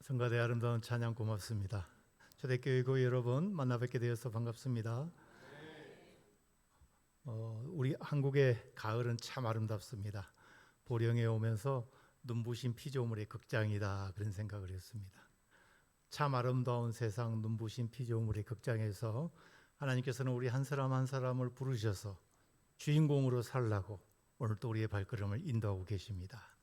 성가대 아름다운 찬양 고맙습니다. 초대교회 교회 여러분 만나 뵙게 되어서 반갑습니다. 우리 한국의 가을은 참 아름답습니다. 보령에 오면서 눈부신 피조물의 극장이다 그런 생각을 했습니다. 참 아름다운 세상 눈부신 피조물의 극장에서 하나님께서는 우리 한 사람 한 사람을 부르셔서 주인공으로 살라고 오늘 또 우리의 발걸음을 인도하고 계십니다.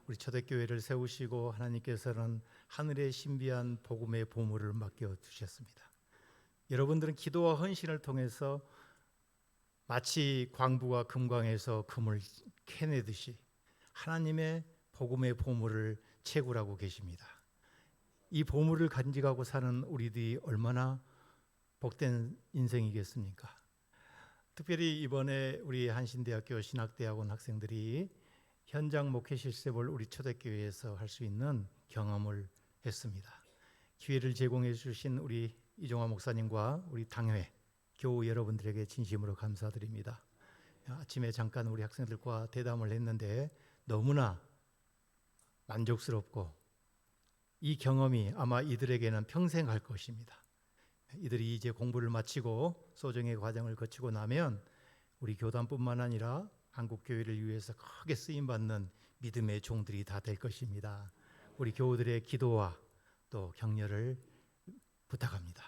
우리 초대교회를 세우시고 하나님께서는 하늘의 신비한 복음의 보물을 맡겨두셨습니다. 여러분들은 기도와 헌신을 통해서 마치 광부가 금광에서 금을 캐내듯이 하나님의 복음의 보물을 채굴하고 계십니다. 이 보물을 간직하고 사는 우리들이 얼마나 복된 인생이겠습니까? 특별히 이번에 우리 한신대학교 신학대학원 학생들이 현장 목회 실습을 우리 초대교회에서 할 수 있는 경험을 했습니다. 기회를 제공해 주신 우리 이종화 목사님과 우리 당회 교우 여러분들에게 진심으로 감사드립니다. 아침에 잠깐 우리 학생들과 대담을 했는데 너무나 만족스럽고 이 경험이 아마 이들에게는 평생 갈 것입니다. 이들이 이제 공부를 마치고 소정의 과정을 거치고 나면 우리 교단뿐만 아니라 한국 교회를 위해서 크게 쓰임 받는 믿음의 종들이 다 될 것입니다. 우리 교우들의 기도와 또 격려를 부탁합니다.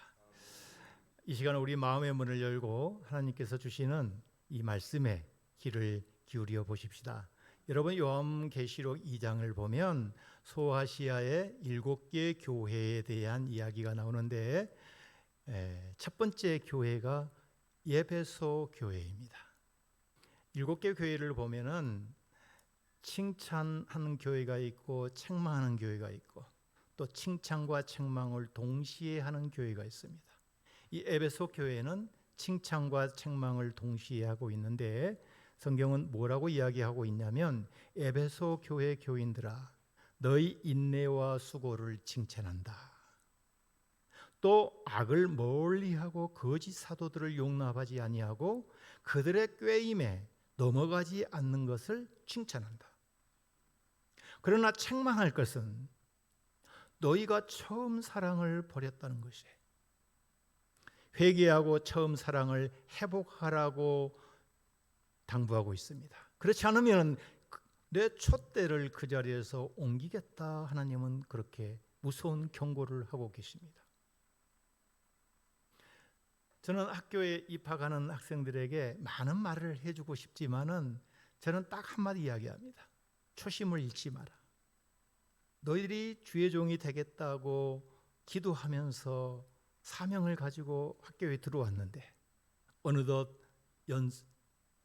이 시간 우리 마음의 문을 열고 하나님께서 주시는 이 말씀에 귀를 기울여 보십시다. 여러분 요한계시록 2장을 보면 소아시아의 7개 교회에 대한 이야기가 나오는데 첫 번째 교회가 에베소 교회입니다. 7개 교회를 보면은 칭찬하는 교회가 있고 책망하는 교회가 있고 또 칭찬과 책망을 동시에 하는 교회가 있습니다. 이 에베소 교회는 칭찬과 책망을 동시에 하고 있는데 성경은 뭐라고 이야기하고 있냐면 에베소 교회 교인들아 너희 인내와 수고를 칭찬한다. 또 악을 멀리하고 거짓 사도들을 용납하지 아니하고 그들의 꾀임에 넘어가지 않는 것을 칭찬한다. 그러나 책망할 것은 너희가 처음 사랑을 버렸다는 것이에요. 회개하고 처음 사랑을 회복하라고 당부하고 있습니다. 그렇지 않으면 내 촛대를 그 자리에서 옮기겠다. 하나님은 그렇게 무서운 경고를 하고 계십니다. 저는 학교에 입학하는 학생들에게 많은 말을 해주고 싶지만은 저는 딱 한마디 이야기합니다. 초심을 잃지 마라. 너희들이 주의 종이 되겠다고 기도하면서 사명을 가지고 학교에 들어왔는데 어느덧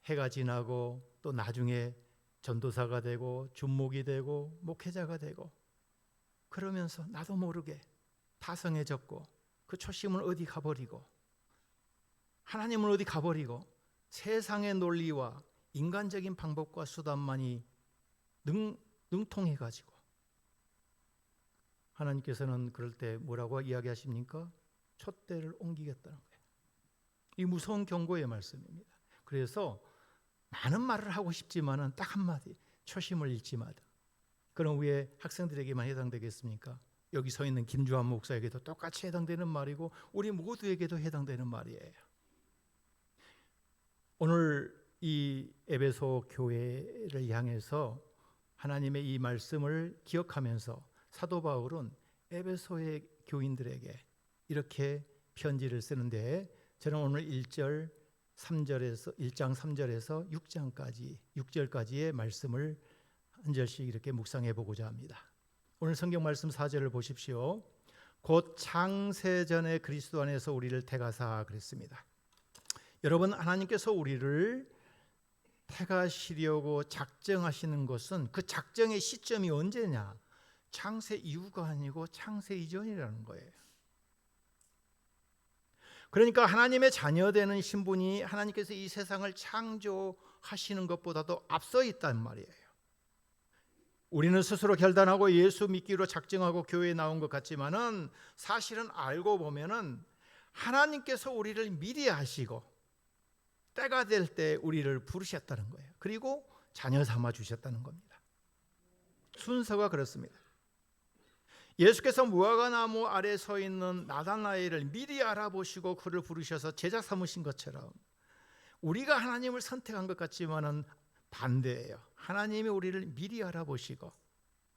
해가 지나고 또 나중에 전도사가 되고 준목이 되고 목회자가 되고 그러면서 나도 모르게 다성해졌고 그 초심을 어디 가버리고 하나님을 어디 가버리고 세상의 논리와 인간적인 방법과 수단만이 능통해가지고 하나님께서는 그럴 때 뭐라고 이야기하십니까? 촛대를 옮기겠다는 거예요. 이 무서운 경고의 말씀입니다. 그래서 많은 말을 하고 싶지만은 딱 한마디 초심을 잃지 마라. 그럼 왜 학생들에게만 해당되겠습니까? 여기 서 있는 김주환 목사에게도 똑같이 해당되는 말이고 우리 모두에게도 해당되는 말이에요. 오늘 이 에베소 교회를 향해서 하나님의 이 말씀을 기억하면서 사도 바울은 에베소의 교인들에게 이렇게 편지를 쓰는데 저는 오늘 1장 3절에서 6절까지의 말씀을 한 절씩 이렇게 묵상해 보고자 합니다. 오늘 성경 말씀 4절을 보십시오. 곧 창세전에 그리스도 안에서 우리를 택하사 그랬습니다. 여러분 하나님께서 우리를 택하시려고 작정하시는 것은 그 작정의 시점이 언제냐? 창세 이후가 아니고 창세 이전이라는 거예요. 그러니까 하나님의 자녀되는 신분이 하나님께서 이 세상을 창조하시는 것보다도 앞서 있단 말이에요. 우리는 스스로 결단하고 예수 믿기로 작정하고 교회에 나온 것 같지만은 사실은 알고 보면은 하나님께서 우리를 미리 아시고 때가 될 때 우리를 부르셨다는 거예요. 그리고 자녀 삼아 주셨다는 겁니다. 순서가 그렇습니다. 예수께서 무화과나무 아래 서 있는 나다나엘을 미리 알아보시고 그를 부르셔서 제자 삼으신 것처럼 우리가 하나님을 선택한 것 같지만은 반대예요. 하나님이 우리를 미리 알아보시고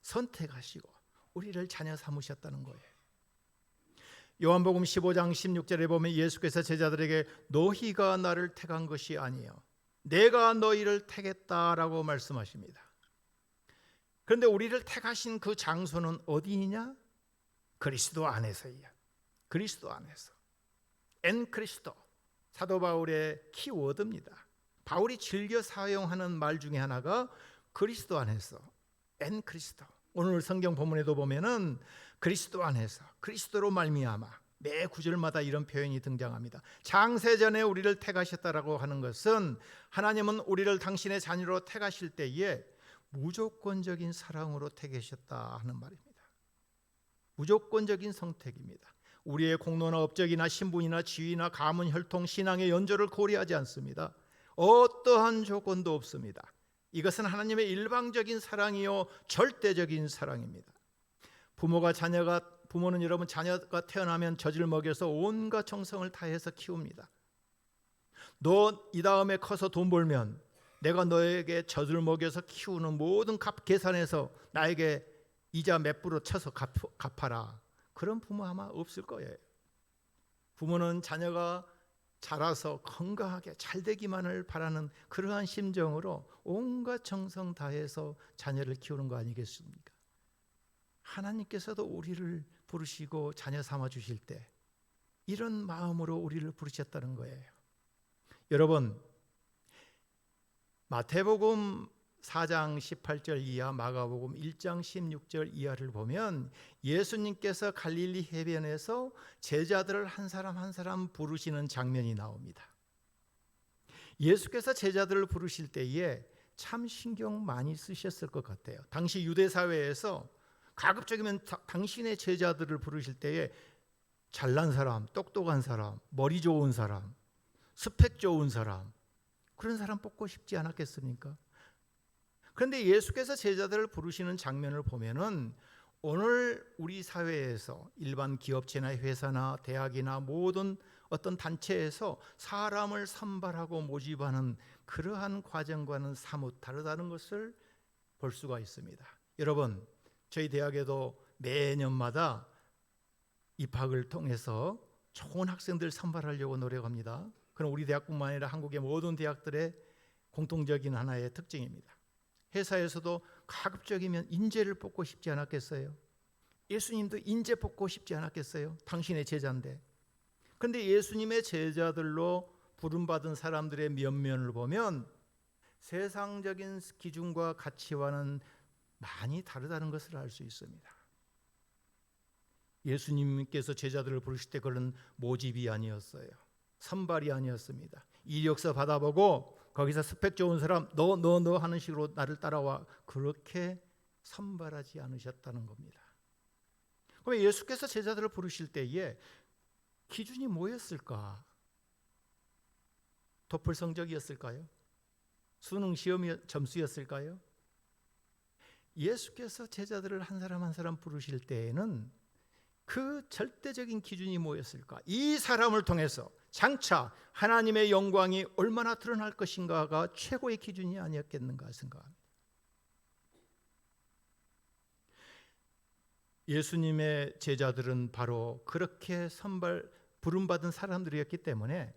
선택하시고 우리를 자녀 삼으셨다는 거예요. 요한복음 15장 16절에 보면 예수께서 제자들에게 너희가 나를 택한 것이 아니요 내가 너희를 택했다라고 말씀하십니다. 그런데 우리를 택하신 그 장소는 어디냐? 그리스도 안에서예요. 그리스도 안에서. 엔 그리스도. 사도 바울의 키워드입니다. 바울이 즐겨 사용하는 말 중에 하나가 그리스도 안에서. 엔 그리스도. 오늘 성경 본문에도 보면은 그리스도 안에서, 그리스도로 말미암아 매 구절마다 이런 표현이 등장합니다. 장세전에 우리를 택하셨다라고 하는 것은 하나님은 우리를 당신의 자녀로 택하실 때에 무조건적인 사랑으로 택하셨다 하는 말입니다. 무조건적인 선택입니다. 우리의 공로나 업적이나 신분이나 지위나 가문, 혈통, 신앙의 연조를 고려하지 않습니다. 어떠한 조건도 없습니다. 이것은 하나님의 일방적인 사랑이요 절대적인 사랑입니다. 부모는 여러분 자녀가 태어나면 젖을 먹여서 온갖 정성을 다해서 키웁니다. 너 이 다음에 커서 돈 벌면 내가 너에게 젖을 먹여서 키우는 모든 값 계산해서 나에게 이자 몇 프로 쳐서 갚아라. 그런 부모 아마 없을 거예요. 부모는 자녀가 자라서 건강하게 잘 되기만을 바라는 그러한 심정으로 온갖 정성 다해서 자녀를 키우는 거 아니겠습니까? 하나님께서도 우리를 부르시고 자녀 삼아 주실 때 이런 마음으로 우리를 부르셨다는 거예요. 여러분, 마태복음 4장 18절 이하, 마가복음 1장 16절 이하를 보면 예수님께서 갈릴리 해변에서 제자들을 한 사람 한 사람 부르시는 장면이 나옵니다. 예수께서 제자들을 부르실 때에 참 신경 많이 쓰셨을 것 같아요. 당시 유대 사회에서 가급적이면 당신의 제자들을 부르실 때에 잘난 사람, 똑똑한 사람, 머리 좋은 사람, 스펙 좋은 사람, 그런 사람 뽑고 싶지 않았겠습니까? 그런데 예수께서 제자들을 부르시는 장면을 보면은 오늘 우리 사회에서 일반 기업체나 회사나 대학이나 모든 어떤 단체에서 사람을 선발하고 모집하는 그러한 과정과는 사뭇 다르다는 것을 볼 수가 있습니다. 여러분, 저희 대학에도 매년마다 입학을 통해서 좋은 학생들 선발하려고 노력합니다. 그럼 우리 대학뿐만 아니라 한국의 모든 대학들의 공통적인 하나의 특징입니다. 회사에서도 가급적이면 인재를 뽑고 싶지 않았겠어요? 예수님도 인재 뽑고 싶지 않았겠어요? 당신의 제자인데. 그런데 예수님의 제자들로 부름받은 사람들의 면면을 보면 세상적인 기준과 가치와는 많이 다르다는 것을 알 수 있습니다. 예수님께서 제자들을 부르실 때 그런 모집이 아니었어요. 선발이 아니었습니다. 이력서 받아보고 거기서 스펙 좋은 사람 너 하는 식으로 나를 따라와, 그렇게 선발하지 않으셨다는 겁니다. 그럼 예수께서 제자들을 부르실 때에 기준이 뭐였을까? 토플 성적이었을까요? 수능 시험 점수였을까요? 예수께서 제자들을 한 사람 한 사람 부르실 때에는 그 절대적인 기준이 뭐였을까? 이 사람을 통해서 장차 하나님의 영광이 얼마나 드러날 것인가가 최고의 기준이 아니었겠는가 생각합니다. 예수님의 제자들은 바로 그렇게 부름받은 사람들이었기 때문에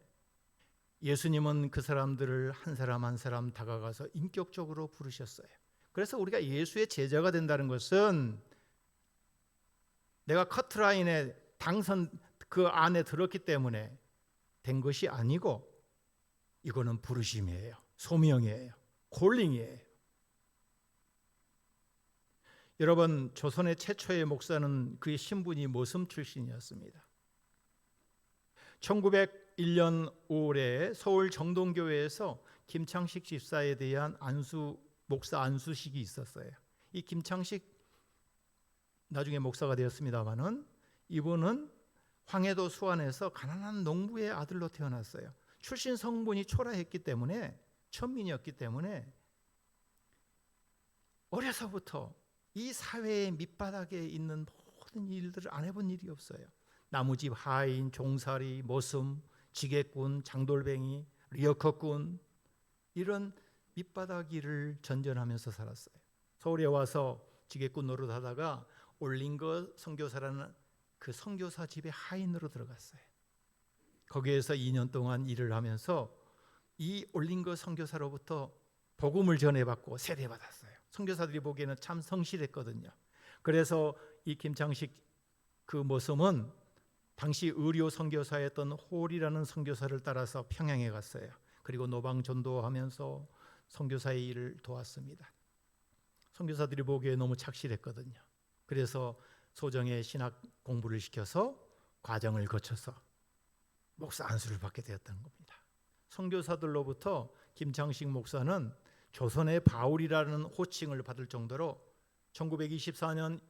예수님은 그 사람들을 한 사람 한 사람 다가가서 인격적으로 부르셨어요. 그래서 우리가 예수의 제자가 된다는 것은 내가 커트라인에 당선 그 안에 들었기 때문에 된 것이 아니고, 이거는 부르심이에요. 소명이에요. 콜링이에요. 여러분, 조선의 최초의 목사는 그의 신분이 모섬 출신이었습니다. 1901년 5월에 서울 정동교회에서 김창식 집사에 대한 목사 안수식이 있었어요. 이 김창식 나중에 목사가 되었습니다마는 이분은 황해도 수안에서 가난한 농부의 아들로 태어났어요. 출신 성분이 초라했기 때문에, 천민이었기 때문에 어려서부터 이 사회의 밑바닥에 있는 모든 일들을 안 해본 일이 없어요. 나무집 하인, 종살이, 모슴, 지게꾼, 장돌뱅이, 리어커꾼 이런 밑바닥 일을 전전하면서 살았어요. 서울에 와서 지게꾼 노릇하다가 올린거 선교사라는 그 선교사 집에 하인으로 들어갔어요. 거기에서 2년 동안 일을 하면서 이 올린거 선교사로부터 복음을 전해받고 세례받았어요. 선교사들이 보기에는 참 성실했거든요. 그래서 이 김창식 그 모습은 당시 의료 선교사였던 홀이라는 선교사를 따라서 평양에 갔어요. 그리고 노방 전도하면서 선교사의 일을 도왔습니다. 선교사들이 보기에 너무 착실했거든요. 그래서 소정의 신학 공부를 시켜서 과정을 거쳐서 목사 안수를 받게 되었다는 겁니다. 선교사들로부터 김창식 목사는 조선의 바울이라는 호칭을 받을 정도로 1924년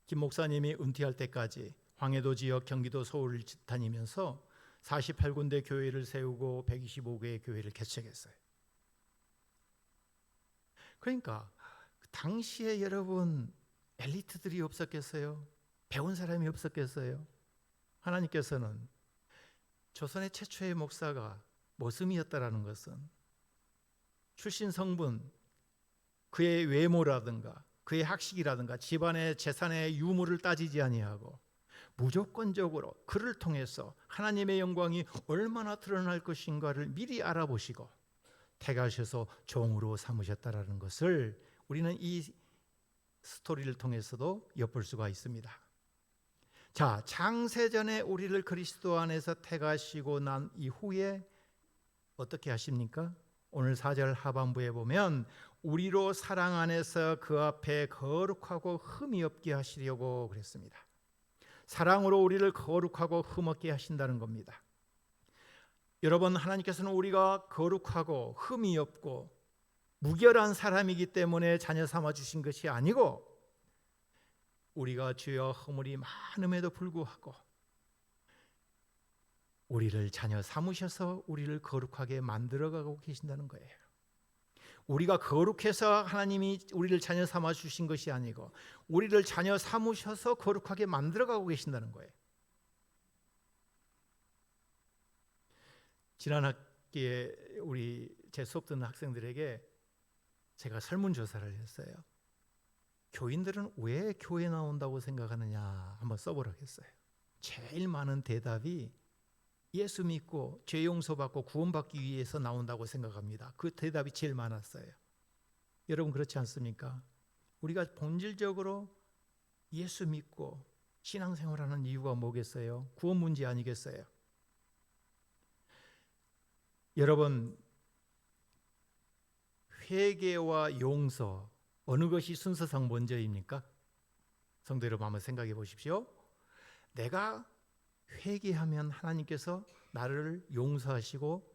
김 목사님이 은퇴할 때까지 황해도 지역 경기도 서울을 다니면서 48군데 교회를 세우고 125개의 교회를 개척했어요. 그러니까 당시에 여러분 엘리트들이 없었겠어요? 배운 사람이 없었겠어요? 하나님께서는 조선의 최초의 목사가 모슴이었다라는 것은 출신 성분, 그의 외모라든가 그의 학식이라든가 집안의 재산의 유무를 따지지 아니하고 무조건적으로 그를 통해서 하나님의 영광이 얼마나 드러날 것인가를 미리 알아보시고 택하셔서 종으로 삼으셨다라는 것을 우리는 이 스토리를 통해서도 엿볼 수가 있습니다. 자, 창세전에 우리를 그리스도 안에서 택하시고 난 이후에 어떻게 하십니까? 오늘 4절 하반부에 보면 우리로 사랑 안에서 그 앞에 거룩하고 흠이 없게 하시려고 그랬습니다. 사랑으로 우리를 거룩하고 흠 없게 하신다는 겁니다. 여러분, 하나님께서는 우리가 거룩하고 흠이 없고 무결한 사람이기 때문에 자녀 삼아 주신 것이 아니고 우리가 죄와 허물이 많음에도 불구하고 우리를 자녀 삼으셔서 우리를 거룩하게 만들어가고 계신다는 거예요. 우리가 거룩해서 하나님이 우리를 자녀 삼아 주신 것이 아니고 우리를 자녀 삼으셔서 거룩하게 만들어가고 계신다는 거예요. 지난 학기에 제 수업 듣는 학생들에게 제가 설문조사를 했어요. 교인들은 왜 교회 나온다고 생각하느냐 한번 써보라고 했어요. 제일 많은 대답이 예수 믿고 죄 용서받고 구원받기 위해서 나온다고 생각합니다. 그 대답이 제일 많았어요. 여러분 그렇지 않습니까? 우리가 본질적으로 예수 믿고 신앙생활하는 이유가 뭐겠어요? 구원 문제 아니겠어요? 여러분, 회개와 용서 어느 것이 순서상 먼저입니까? 성도 여러분 한번 생각해 보십시오. 내가 회개하면 하나님께서 나를 용서하시고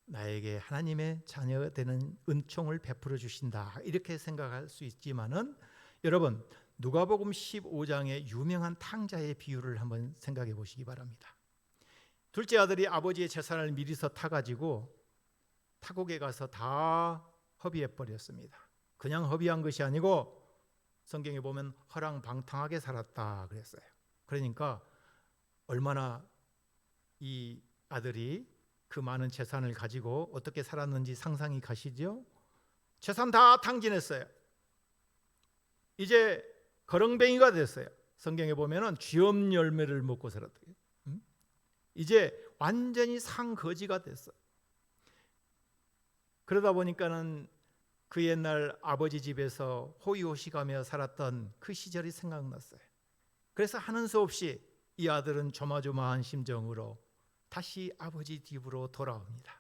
나에게 하나님의 자녀가 되는 은총을 베풀어 주신다, 이렇게 생각할 수 있지만은 여러분, 누가복음 15장의 유명한 탕자의 비유를 한번 생각해 보시기 바랍니다. 둘째 아들이 아버지의 재산을 미리서 타가지고 타국에 가서 다 허비해 버렸습니다. 그냥 허비한 것이 아니고 성경에 보면 허랑방탕하게 살았다 그랬어요. 그러니까 얼마나 이 아들이 그 많은 재산을 가지고 어떻게 살았는지 상상이 가시죠? 재산 다 탕진했어요. 이제 거렁뱅이가 됐어요. 성경에 보면은 쥐엄 열매를 먹고 살았대요. 이제 완전히 상거지가 됐어. 그러다 보니까는 그 옛날 아버지 집에서 호의호식하며 살았던 그 시절이 생각났어요. 그래서 하는 수 없이 이 아들은 조마조마한 심정으로 다시 아버지 집으로 돌아옵니다.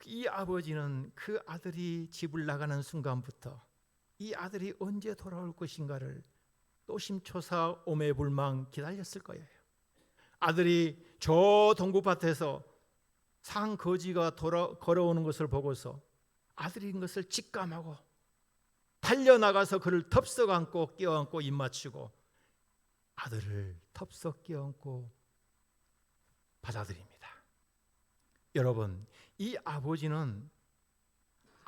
이 아버지는 그 아들이 집을 나가는 순간부터 이 아들이 언제 돌아올 것인가를 노심초사 오매불망 기다렸을 거예요. 아들이 저 동구밭에서 상거지가 걸어오는 것을 보고서 아들인 것을 직감하고 달려나가서 그를 덥석 안고 껴안고 입 맞추고 아들을 덥석 껴안고 받아들입니다. 여러분, 이 아버지는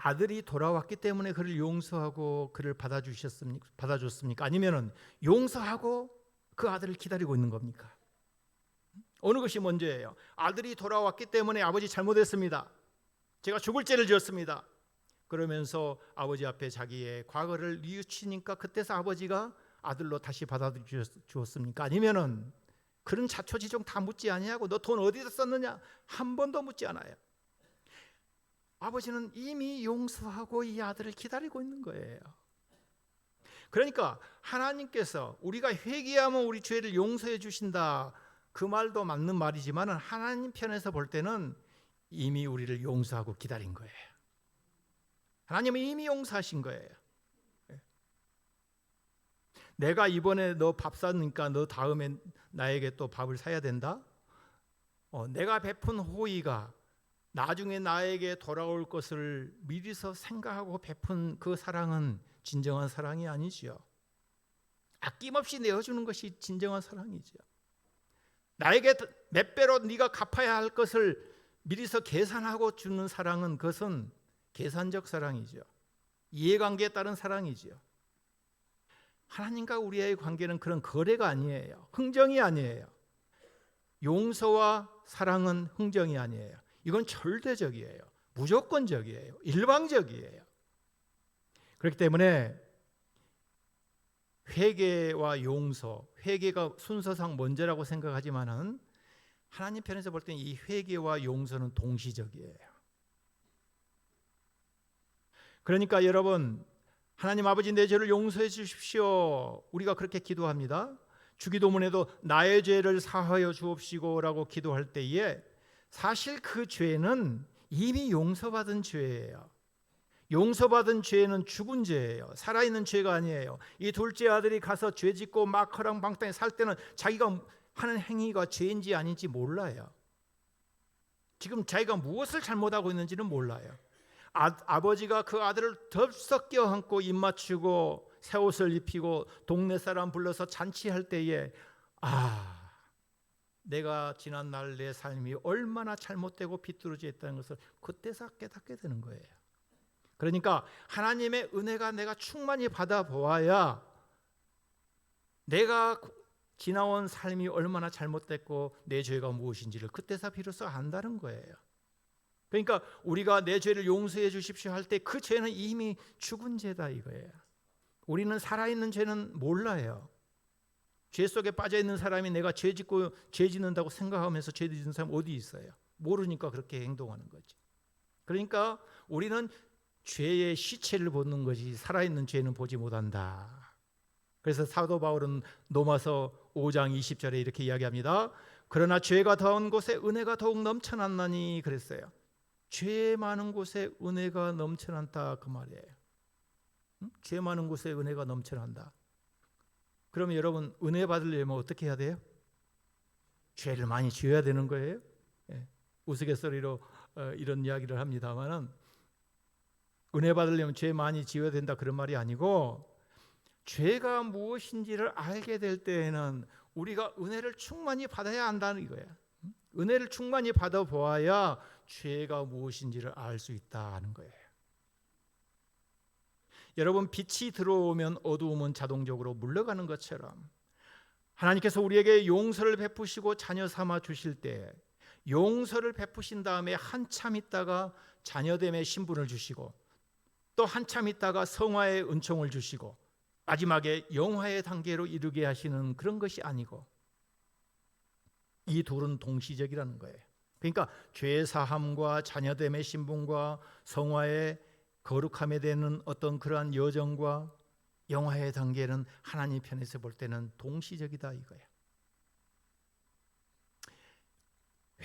아들이 돌아왔기 때문에 그를 용서하고 그를 받아줬습니까? 아니면은 용서하고 그 아들을 기다리고 있는 겁니까? 어느 것이 먼저예요? 아들이 돌아왔기 때문에 아버지 잘못했습니다. 제가 죽을 죄를 지었습니다. 그러면서 아버지 앞에 자기의 과거를 뉘우치니까 그때서 아버지가 아들로 다시 받아주었습니까? 아니면은 그런 자초지종 다 묻지 아니하고 너 돈 어디서 썼느냐? 한 번도 묻지 않아요. 아버지는 이미 용서하고 이 아들을 기다리고 있는 거예요. 그러니까 하나님께서 우리가 회개하면 우리 죄를 용서해 주신다, 그 말도 맞는 말이지만 하나님 편에서 볼 때는 이미 우리를 용서하고 기다린 거예요. 하나님은 이미 용서하신 거예요. 내가 이번에 너 밥 샀으니까 너 다음에 나에게 또 밥을 사야 된다? 내가 베푼 호의가 나중에 나에게 돌아올 것을 미리서 생각하고 베푼 그 사랑은 진정한 사랑이 아니지요. 아낌없이 내어주는 것이 진정한 사랑이지요. 나에게 몇 배로 네가 갚아야 할 것을 미리서 계산하고 주는 사랑은 그것은 계산적 사랑이죠. 이해관계에 따른 사랑이죠. 하나님과 우리의 관계는 그런 거래가 아니에요. 흥정이 아니에요. 용서와 사랑은 흥정이 아니에요. 이건 절대적이에요. 무조건적이에요. 일방적이에요. 그렇기 때문에 회개와 용서, 회개가 순서상 먼저라고 생각하지만은 하나님 편에서 볼 때는 이 회개와 용서는 동시적이에요. 그러니까 여러분, 하나님 아버지 내 죄를 용서해 주십시오. 우리가 그렇게 기도합니다. 주기도문에도 나의 죄를 사하여 주옵시고라고 기도할 때에 사실 그 죄는 이미 용서받은 죄예요. 용서받은 죄는 죽은 죄예요. 살아있는 죄가 아니에요. 이 둘째 아들이 가서 죄 짓고 막 허랑방탕에 살 때는 자기가 하는 행위가 죄인지 아닌지 몰라요. 지금 자기가 무엇을 잘못하고 있는지는 몰라요. 아버지가 그 아들을 덥석 껴안고 입 맞추고 새 옷을 입히고 동네 사람 불러서 잔치할 때에 내가 지난날 내 삶이 얼마나 잘못되고 비뚤어져 있다는 것을 그때서 깨닫게 되는 거예요. 그러니까 하나님의 은혜가 내가 충만히 받아보아야 내가 지나온 삶이 얼마나 잘못됐고 내 죄가 무엇인지를 그때서 비로소 안다는 거예요. 그러니까 우리가 내 죄를 용서해 주십시오 할 때 그 죄는 이미 죽은 죄다 이거예요. 우리는 살아있는 죄는 몰라요. 죄 속에 빠져있는 사람이 내가 죄 짓고 죄 짓는다고 생각하면서 죄 짓는 사람 어디 있어요? 모르니까 그렇게 행동하는 거지. 그러니까 우리는 죄의 시체를 보는 것이 살아있는 죄는 보지 못한다. 그래서 사도 바울은 로마서 5장 20절에 이렇게 이야기합니다. 그러나 죄가 더한 곳에 은혜가 더욱 넘쳐났나니 그랬어요. 죄 많은 곳에 은혜가 넘쳐난다 그 말이에요. 죄 많은 곳에 은혜가 넘쳐난다. 그러면 여러분 은혜 받으려면 어떻게 해야 돼요? 죄를 많이 지어야 되는 거예요. 우스갯소리로 이런 이야기를 합니다만은 은혜 받으려면 죄 많이 지어야 된다 그런 말이 아니고 죄가 무엇인지를 알게 될 때에는 우리가 은혜를 충만히 받아야 한다는 거예요. 은혜를 충만히 받아보아야 죄가 무엇인지를 알 수 있다는 거예요. 여러분 빛이 들어오면 어두움은 자동적으로 물러가는 것처럼 하나님께서 우리에게 용서를 베푸시고 자녀 삼아 주실 때 용서를 베푸신 다음에 한참 있다가 자녀됨의 신분을 주시고 또 한참 있다가 성화의 은총을 주시고 마지막에 영화의 단계로 이르게 하시는 그런 것이 아니고 이 둘은 동시적이라는 거예요. 그러니까 죄 사함과 자녀됨의 신분과 성화의 거룩함에 대한 어떤 그러한 여정과 영화의 단계는 하나님 편에서 볼 때는 동시적이다 이거예요.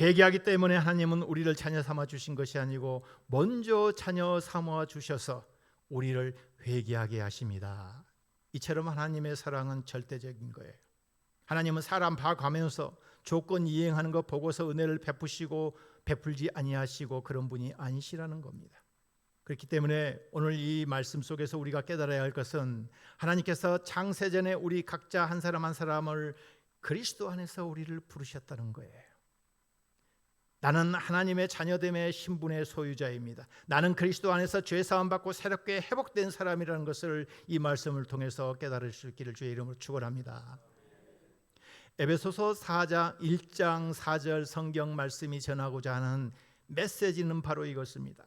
회개하기 때문에 하나님은 우리를 자녀 삼아 주신 것이 아니고 먼저 자녀 삼아 주셔서 우리를 회개하게 하십니다. 이처럼 하나님의 사랑은 절대적인 거예요. 하나님은 사람 봐가면서 조건 이행하는 것 보고서 은혜를 베푸시고 베풀지 아니하시고 그런 분이 아니시라는 겁니다. 그렇기 때문에 오늘 이 말씀 속에서 우리가 깨달아야 할 것은 하나님께서 창세전에 우리 각자 한 사람 한 사람을 그리스도 안에서 우리를 부르셨다는 거예요. 나는 하나님의 자녀됨의 신분의 소유자입니다. 나는 그리스도 안에서 죄사함 받고 새롭게 회복된 사람이라는 것을 이 말씀을 통해서 깨달을 수 있기를 주의 이름으로 축원합니다. 에베소서 4장 1장 4절 성경 말씀이 전하고자 하는 메시지는 바로 이것입니다.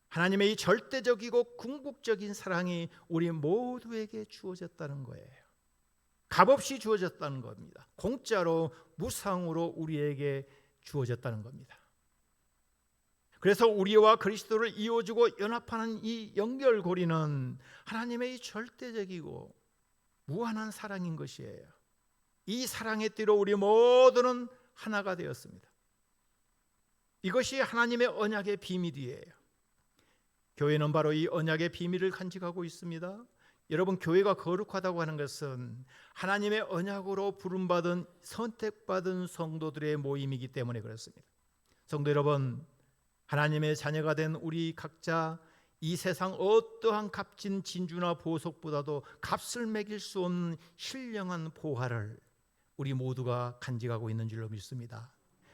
하나님의 이 절대적이고 궁극적인 사랑이 우리 모두에게 주어졌다는 거예요. 값없이 주어졌다는 겁니다. 공짜로 무상으로 우리에게 주어졌다는 겁니다. 그래서 우리와 그리스도를 이어주고 연합하는 이 연결고리는 하나님의 이 절대적이고 무한한 사랑인 것이에요. 이 사랑의 띠로 우리 모두는 하나가 되었습니다. 이것이 하나님의 언약의 비밀이에요. 교회는 바로 이 언약의 비밀을 간직하고 있습니다. 여러분, 교회가 거룩하다고 하는 것은 하나님의 언약으로 부름받은 선택받은 성도들의 모임이기 때문에 그렇습니다. 성도 여러분, 하나님의 자녀가 된 우리 각자 이 세상 어떠한 값진 진주나 보석보다도 값을 매길 수 없는 신령한 보화를 우리 모두가 간직하고 있는 줄로 믿습니다.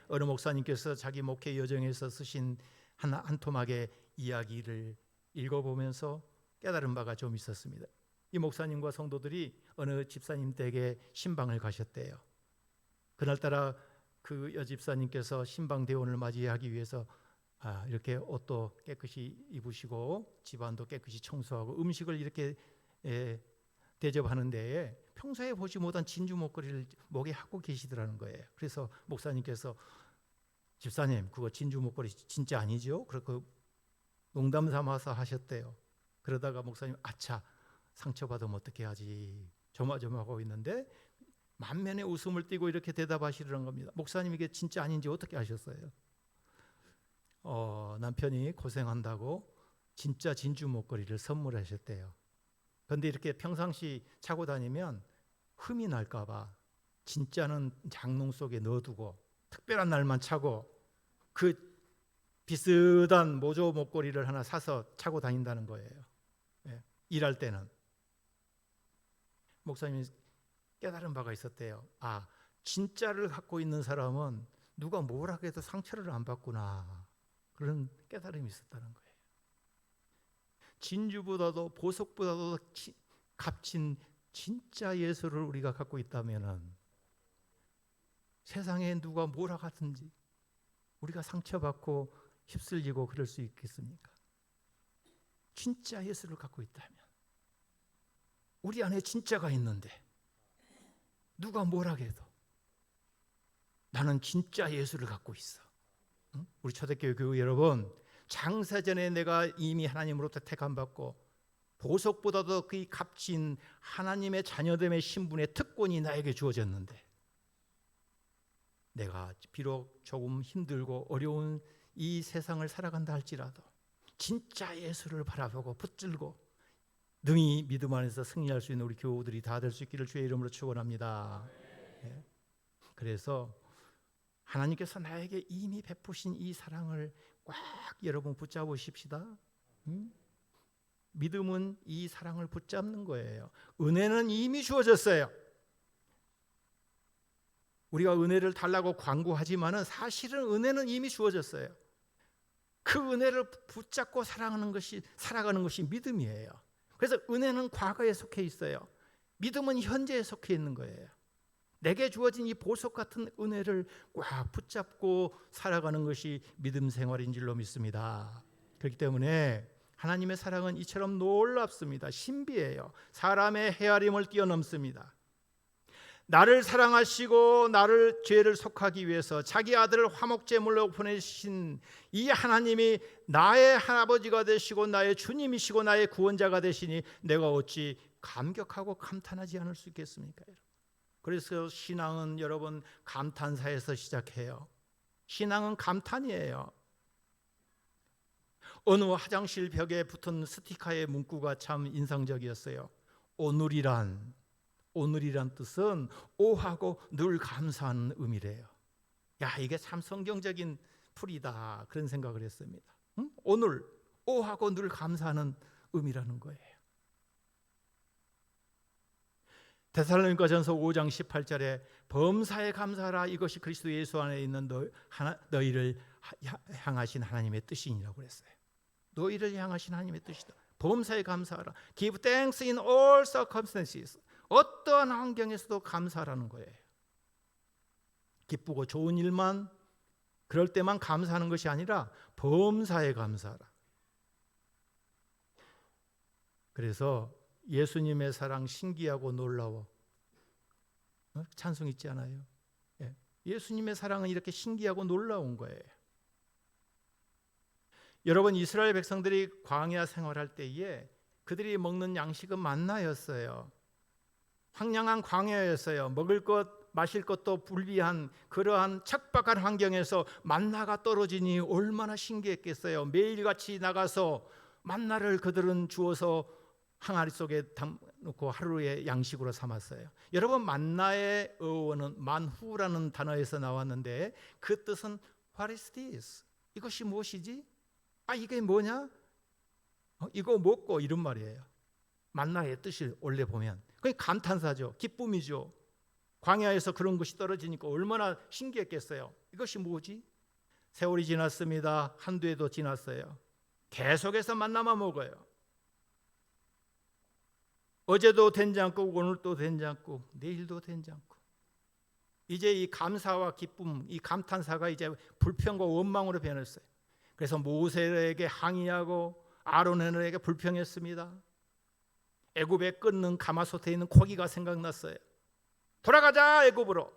어느 목사님께서 자기 목회 여정에서 쓰신 한 토막의 이야기를 읽어보면서 깨달은 바가 좀 있었습니다. 이 목사님과 성도들이 어느 집사님 댁에 신방을 가셨대요. 그날따라 그 여집사님께서 신방 대원을 맞이하기 위해서 이렇게 옷도 깨끗이 입으시고 집안도 깨끗이 청소하고 음식을 이렇게 대접하는 데에 평소에 보지 못한 진주 목걸이를 목에 하고 계시더라는 거예요. 그래서 목사님께서 집사님, 그거 진주 목걸이 진짜 아니죠? 그렇게 농담 삼아서 하셨대요. 그러다가 목사님, 아차, 상처받으면 어떻게 하지? 조마조마하고 있는데 만면에 웃음을 띠고 이렇게 대답하시려는 겁니다. 목사님, 이게 진짜 아닌지 어떻게 아셨어요? 남편이 고생한다고 진짜 진주 목걸이를 선물하셨대요. 그런데 이렇게 평상시 차고 다니면 흠이 날까 봐 진짜는 장롱 속에 넣어두고 특별한 날만 차고 그 비슷한 모조 목걸이를 하나 사서 차고 다닌다는 거예요. 일할 때는. 목사님이 깨달은 바가 있었대요. 진짜를 갖고 있는 사람은 누가 뭐라 해도 상처를 안 받구나, 그런 깨달음이 있었다는 거예요. 진주보다도 보석보다도 값진 진짜 예수를 우리가 갖고 있다면은 세상에 누가 뭐라 하든지 우리가 상처받고 휩쓸리고 그럴 수 있겠습니까? 진짜 예수를 갖고 있다면, 우리 안에 진짜가 있는데 누가 뭐라 해도 나는 진짜 예수를 갖고 있어. 우리 초대교회 교회 여러분, 장세전에 내가 이미 하나님으로부터 택함받고 보석보다도 그 값진 하나님의 자녀됨의 신분의 특권이 나에게 주어졌는데, 내가 비록 조금 힘들고 어려운 이 세상을 살아간다 할지라도 진짜 예수를 바라보고 붙들고 능히 믿음 안에서 승리할 수 있는 우리 교우들이 다 될 수 있기를 주의 이름으로 축원합니다. 그래서 하나님께서 나에게 이미 베푸신 이 사랑을 꽉 여러분 붙잡으십시다. 믿음은 이 사랑을 붙잡는 거예요. 은혜는 이미 주어졌어요. 우리가 은혜를 달라고 광고하지만은 사실은 은혜는 이미 주어졌어요. 그 은혜를 붙잡고 살아가는 것이 믿음이에요. 그래서 은혜는 과거에 속해 있어요. 믿음은 현재에 속해 있는 거예요. 내게 주어진 이 보석 같은 은혜를 꽉 붙잡고 살아가는 것이 믿음 생활인 줄로 믿습니다. 그렇기 때문에 하나님의 사랑은 이처럼 놀랍습니다. 신비해요. 사람의 헤아림을 뛰어넘습니다. 나를 사랑하시고 나를 죄를 속하기 위해서 자기 아들을 화목제물로 보내신 이 하나님이 나의 아버지가 되시고 나의 주님이시고 나의 구원자가 되시니 내가 어찌 감격하고 감탄하지 않을 수 있겠습니까? 그래서 신앙은 여러분 감탄사에서 시작해요. 신앙은 감탄이에요. 어느 화장실 벽에 붙은 스티커의 문구가 참 인상적이었어요. 오늘이란 뜻은 오하고 늘 감사하는 의미래요. 이게 참 성경적인 풀이다, 그런 생각을 했습니다. 오늘 오하고 늘 감사하는 의미라는 거예요. 데살로니가전서 5장 18절에 범사에 감사하라, 이것이 그리스도 예수 안에 있는 너희를 향하신 하나님의 뜻이니라고 그랬어요. 너희를 향하신 하나님의 뜻이다. 범사에 감사하라. Give thanks in all circumstances. 어떠한 환경에서도 감사하라는 거예요. 기쁘고 좋은 일만 그럴 때만 감사하는 것이 아니라 범사에 감사하라. 그래서 예수님의 사랑 신기하고 놀라워. 찬송 있지 않아요? 예수님의 사랑은 이렇게 신기하고 놀라운 거예요. 여러분, 이스라엘 백성들이 광야 생활할 때에 그들이 먹는 양식은 만나였어요. 황량한 광야였어요. 먹을 것 마실 것도 불비한 그러한 척박한 환경에서 만나가 떨어지니 얼마나 신기했겠어요. 매일같이 나가서 만나를 그들은 주어서 항아리 속에 담고 하루의 양식으로 삼았어요. 여러분, 만나의 어원은 만후라는 단어에서 나왔는데 그 뜻은 What is this? 이것이 무엇이지? 이게 뭐냐? 이거 먹고 이런 말이에요. 만나의 뜻을 원래 보면 그게 감탄사죠. 기쁨이죠. 광야에서 그런 것이 떨어지니까 얼마나 신기했겠어요. 이것이 뭐지? 세월이 지났습니다. 한두 해도 지났어요. 계속해서 만나만 먹어요. 어제도 된장국, 오늘도 된장국, 내일도 된장국. 이제 이 감사와 기쁨, 이 감탄사가 이제 불평과 원망으로 변했어요. 그래서 모세에게 항의하고 아론에게 불평했습니다. 애굽에 끓는 가마솥에 있는 고기가 생각났어요. 돌아가자 애굽으로.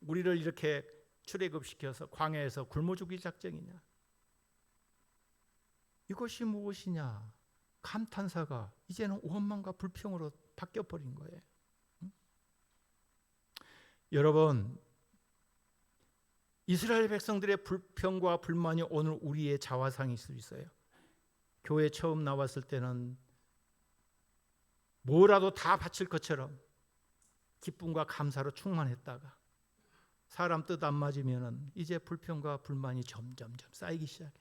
우리를 이렇게 출애굽시켜서 광야에서 굶어 죽일 작정이냐? 이것이 무엇이냐? 감탄사가 이제는 원망과 불평으로 바뀌어버린 거예요. 여러분, 이스라엘 백성들의 불평과 불만이 오늘 우리의 자화상일 수 있어요. 교회 처음 나왔을 때는 뭐라도 다 바칠 것처럼 기쁨과 감사로 충만했다가 사람 뜻 안 맞으면 이제 불평과 불만이 점점 쌓이기 시작해.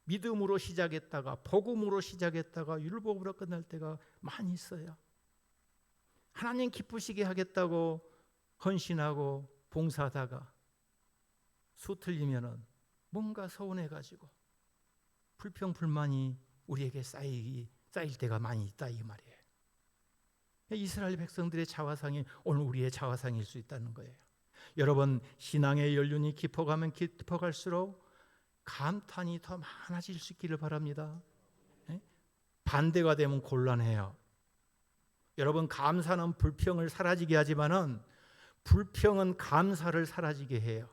믿음으로 시작했다가 복음으로 시작했다가 율법으로 끝날 때가 많이 있어요. 하나님 기쁘시게 하겠다고 헌신하고 봉사하다가 수 틀리면은 뭔가 서운해가지고 불평 불만이 우리에게 쌓일 때가 많이 있다 이 말이에요. 이스라엘 백성들의 자화상이 오늘 우리의 자화상일 수 있다는 거예요. 여러분, 신앙의 연륜이 깊어가면 깊어갈수록 감탄이 더 많아질 수 있기를 바랍니다. 반대가 되면 곤란해요. 여러분, 감사는 불평을 사라지게 하지만은 불평은 감사를 사라지게 해요.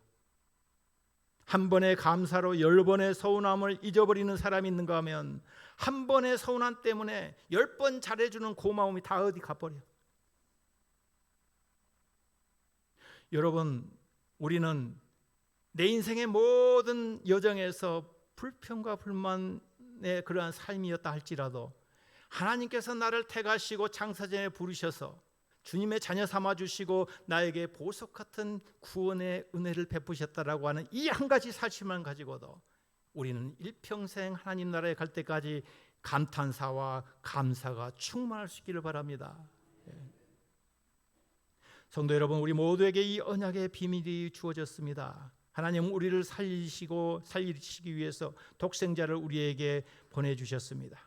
한 번의 감사로 10번의 서운함을 잊어버리는 사람이 있는가 하면 한 번의 서운함 때문에 10번 잘해주는 고마움이 다 어디 가버려. 여러분, 우리는 내 인생의 모든 여정에서 불평과 불만의 그러한 삶이었다 할지라도 하나님께서 나를 택하시고 창사전에 부르셔서 주님의 자녀 삼아주시고 나에게 보석 같은 구원의 은혜를 베푸셨다라고 하는 이 한 가지 사실만 가지고도 우리는 일평생 하나님 나라에 갈 때까지 감탄사와 감사가 충만할 수 있기를 바랍니다. 성도 여러분, 우리 모두에게 이 언약의 비밀이 주어졌습니다. 하나님은 우리를 살리시기 위해서 독생자를 우리에게 보내주셨습니다.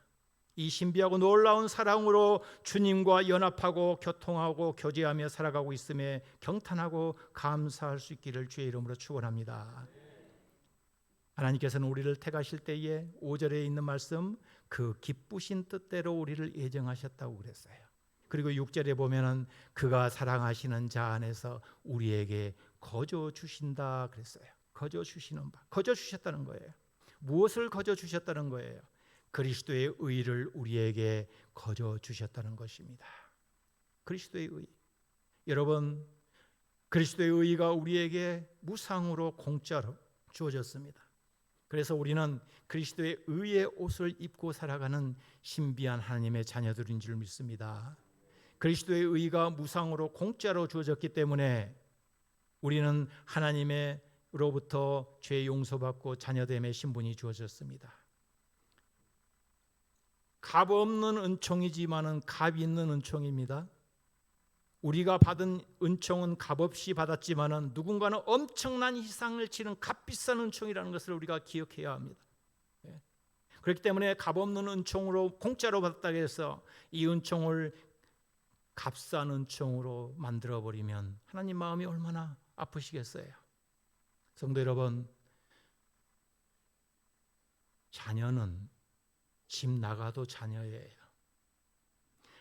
이 신비하고 놀라운 사랑으로 주님과 연합하고 교통하고 교제하며 살아가고 있음에 경탄하고 감사할 수 있기를 주의 이름으로 축원합니다. 하나님께서는 우리를 택하실 때에 5절에 있는 말씀, 그 기쁘신 뜻대로 우리를 예정하셨다고 그랬어요. 그리고 6절에 보면은 그가 사랑하시는 자 안에서 우리에게 거저 주신다 그랬어요. 거저 주시는 바, 거저 주셨다는 거예요. 무엇을 거저 주셨다는 거예요? 그리스도의 의를 우리에게 거저 주셨다는 것입니다. 그리스도의 의. 여러분, 그리스도의 의가 우리에게 무상으로 공짜로 주어졌습니다. 그래서 우리는 그리스도의 의의 옷을 입고 살아가는 신비한 하나님의 자녀들인 줄 믿습니다. 그리스도의 의가 무상으로 공짜로 주어졌기 때문에 우리는 하나님으로부터 죄 용서받고 자녀됨의 신분이 주어졌습니다. 값 없는 은총이지만은 값이 있는 은총입니다. 우리가 받은 은총은 값없이 받았지만은 누군가는 엄청난 희생을 치른 값비싼 은총이라는 것을 우리가 기억해야 합니다. 그렇기 때문에 값없는 은총으로 공짜로 받았다고 해서 이 은총을 값싼 은총으로 만들어버리면 하나님 마음이 얼마나 아프시겠어요. 성도 여러분, 자녀는 집 나가도 자녀예요.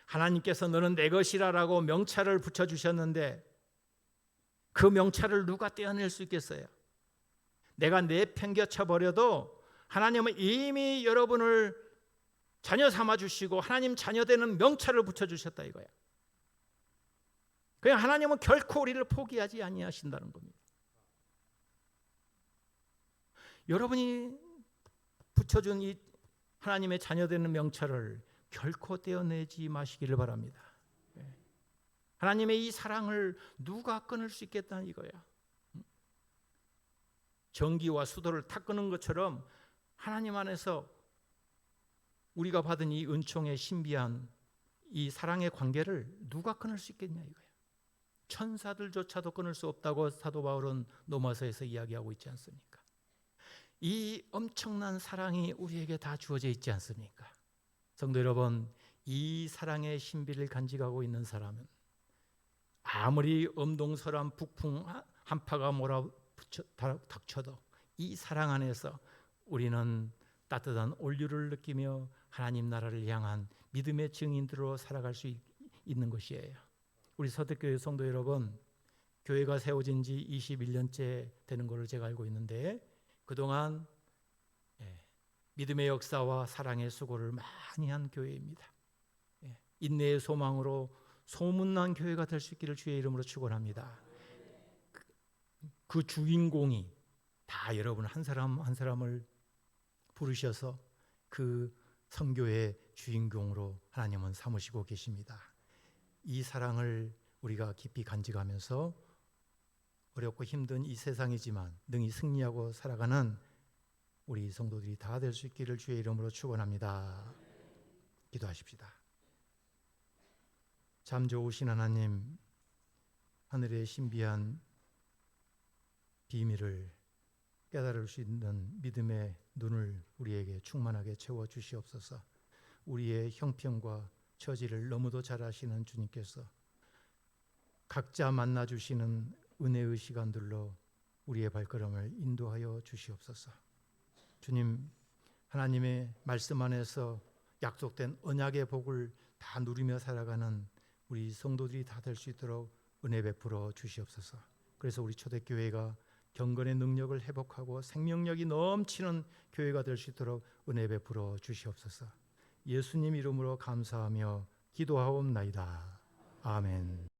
하나님께서 너는 내 것이라라고 명찰을 붙여주셨는데 그 명찰을 누가 떼어낼 수 있겠어요? 내가 내팽겨쳐 버려도 하나님은 이미 여러분을 자녀 삼아주시고 하나님 자녀 되는 명찰을 붙여주셨다 이거야. 그냥 하나님은 결코 우리를 포기하지 아니하신다는 겁니다. 여러분이 붙여준 이 하나님의 자녀 되는 명찰을 결코 떼어내지 마시기를 바랍니다. 하나님의 이 사랑을 누가 끊을 수 있겠다 이거야. 전기와 수도를 탁 끊은 것처럼 하나님 안에서 우리가 받은 이 은총의 신비한 이 사랑의 관계를 누가 끊을 수 있겠냐 이거야. 천사들조차도 끊을 수 없다고 사도 바울은 로마서에서 이야기하고 있지 않습니까? 이 엄청난 사랑이 우리에게 다 주어져 있지 않습니까? 성도 여러분, 이 사랑의 신비를 간직하고 있는 사람은 아무리 엄동설한 북풍 한파가 몰아닥쳐도 이 사랑 안에서 우리는 따뜻한 온유를 느끼며 하나님 나라를 향한 믿음의 증인들로 살아갈 수 있는 것이에요. 우리 서대교회 성도 여러분, 교회가 세워진 지 21년째 되는 것을 제가 알고 있는데 그동안 믿음의 역사와 사랑의 수고를 많이 한 교회입니다. 인내의 소망으로 소문난 교회가 될 수 있기를 주의 이름으로 축원합니다. 그 주인공이 다 여러분 한 사람 한 사람을 부르셔서 그 선교의 주인공으로 하나님은 삼으시고 계십니다. 이 사랑을 우리가 깊이 간직하면서 어렵고 힘든 이 세상이지만 능히 승리하고 살아가는 우리 성도들이 다 될 수 있기를 주의 이름으로 축원합니다. 기도하십시다. 참 좋으신 하나님, 하늘의 신비한 비밀을 깨달을 수 있는 믿음의 눈을 우리에게 충만하게 채워 주시옵소서. 우리의 형편과 처지를 너무도 잘 아시는 주님께서 각자 만나 주시는 은혜의 시간들로 우리의 발걸음을 인도하여 주시옵소서. 주님, 하나님의 말씀 안에서 약속된 언약의 복을 다 누리며 살아가는 우리 성도들이 다 될 수 있도록 은혜 베풀어 주시옵소서. 그래서 우리 초대교회가 경건의 능력을 회복하고 생명력이 넘치는 교회가 될 수 있도록 은혜 베풀어 주시옵소서. 예수님 이름으로 감사하며 기도하옵나이다. 아멘.